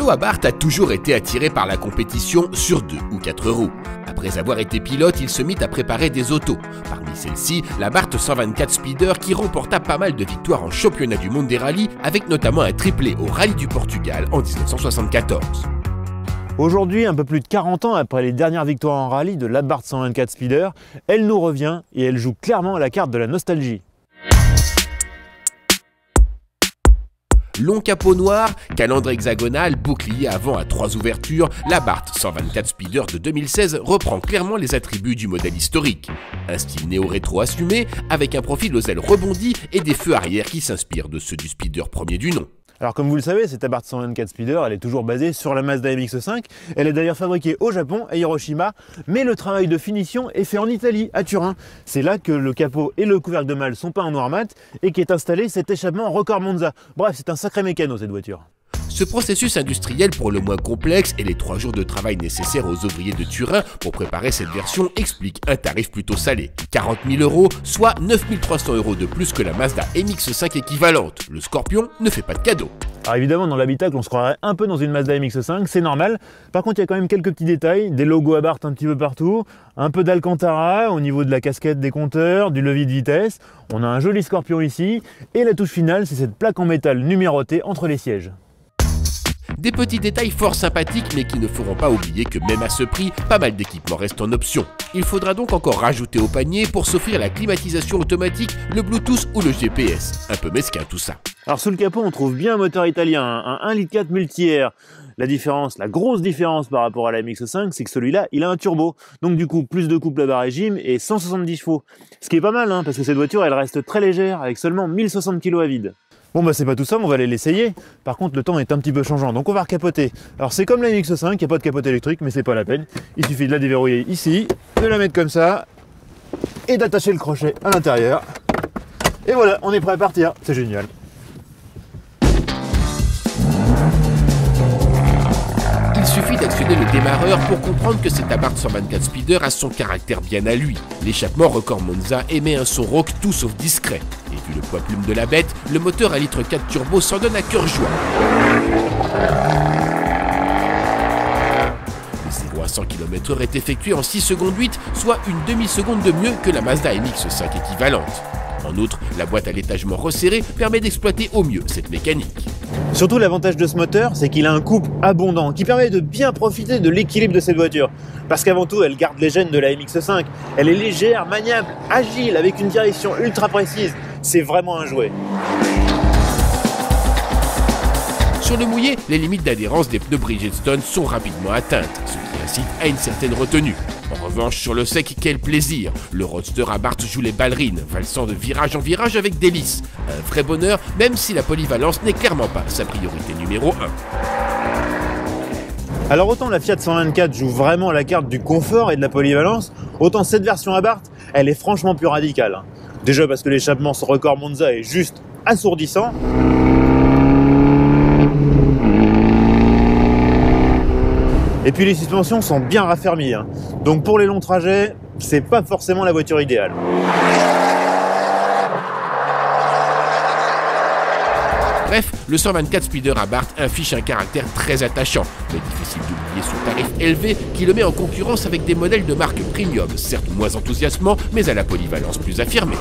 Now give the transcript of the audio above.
Carlo Abarth a toujours été attiré par la compétition sur 2 ou 4 roues. Après avoir été pilote, il se mit à préparer des autos. Parmi celles-ci, l'Abarth 124 Speeder qui remporta pas mal de victoires en championnat du monde des rallyes, avec notamment un triplé au rallye du Portugal en 1974. Aujourd'hui, un peu plus de 40 ans après les dernières victoires en rallye de l'Abarth 124 Speeder, elle nous revient et elle joue clairement à la carte de la nostalgie. Long capot noir, calandre hexagonal, bouclier avant à 3 ouvertures, l'Abarth 124 Speeder de 2016 reprend clairement les attributs du modèle historique. Un style néo-rétro assumé, avec un profil aux ailes rebondies et des feux arrière qui s'inspirent de ceux du Speeder premier du nom. Alors comme vous le savez, cette Abarth 124 Speeder, elle est toujours basée sur la Mazda MX-5. Elle est d'ailleurs fabriquée au Japon, à Hiroshima, mais le travail de finition est fait en Italie, à Turin. C'est là que le capot et le couvercle de malle sont peints en noir mat et qu'est installé cet échappement Record Monza. Bref, c'est un sacré mécano cette voiture. Ce processus industriel pour le moins complexe et les 3 jours de travail nécessaires aux ouvriers de Turin pour préparer cette version explique un tarif plutôt salé. 40 000 €, soit 9 300 € de plus que la Mazda MX-5 équivalente. Le Scorpion ne fait pas de cadeau. Alors évidemment, dans l'habitacle, on se croirait un peu dans une Mazda MX-5, c'est normal. Par contre, il y a quand même quelques petits détails, des logos Abarth un petit peu partout, un peu d'Alcantara au niveau de la casquette des compteurs, du levier de vitesse. On a un joli Scorpion ici, et la touche finale, c'est cette plaque en métal numérotée entre les sièges. Des petits détails fort sympathiques mais qui ne feront pas oublier que même à ce prix, pas mal d'équipements restent en option. Il faudra donc encore rajouter au panier pour s'offrir la climatisation automatique, le Bluetooth ou le GPS. Un peu mesquin tout ça. Alors sous le capot, on trouve bien un moteur italien, un 1,4 litre multi-air. La grosse différence par rapport à la MX-5, c'est que celui-là, il a un turbo. Donc du coup, plus de couple à bas régime et 170 chevaux. Ce qui est pas mal, hein, parce que cette voiture, elle reste très légère, avec seulement 1060 kg à vide. Bon bah c'est pas tout ça, mais on va aller l'essayer. Par contre le temps est un petit peu changeant, donc on va recapoter. Alors c'est comme la MX-5, il n'y a pas de capote électrique, mais c'est pas la peine. Il suffit de la déverrouiller ici, de la mettre comme ça, et d'attacher le crochet à l'intérieur. Et voilà, on est prêt à partir, c'est génial. Il suffit d'actionner le démarreur pour comprendre que cette Abarth 124 Speeder a son caractère bien à lui. L'échappement Record Monza émet un son rock tout sauf discret. Et vu le poids plume de la bête, le moteur à litre 4 turbo s'en donne à cœur joie. Le 0 à 100 km/h est effectué en 6 secondes 8, soit une demi-seconde de mieux que la Mazda MX-5 équivalente. En outre, la boîte à l'étagement resserré permet d'exploiter au mieux cette mécanique. Surtout l'avantage de ce moteur, c'est qu'il a un couple abondant qui permet de bien profiter de l'équilibre de cette voiture. Parce qu'avant tout, elle garde les gènes de la MX-5. Elle est légère, maniable, agile, avec une direction ultra précise. C'est vraiment un jouet. Sur le mouillé, les limites d'adhérence des pneus Bridgestone sont rapidement atteintes, ce qui incite à une certaine retenue. En revanche, sur le sec, quel plaisir! Le Roadster Abarth joue les ballerines, valsant de virage en virage avec délice. Un vrai bonheur, même si la polyvalence n'est clairement pas sa priorité numéro 1. Alors autant la Fiat 124 joue vraiment à la carte du confort et de la polyvalence, autant cette version Abarth, elle est franchement plus radicale. Déjà parce que l'échappement sur Record Monza est juste assourdissant. Et puis les suspensions sont bien raffermies. Donc pour les longs trajets, c'est pas forcément la voiture idéale. Bref, le 124 Speeder Abarth affiche un caractère très attachant, mais difficile d'oublier son tarif élevé qui le met en concurrence avec des modèles de marque premium, certes moins enthousiasmants, mais à la polyvalence plus affirmée.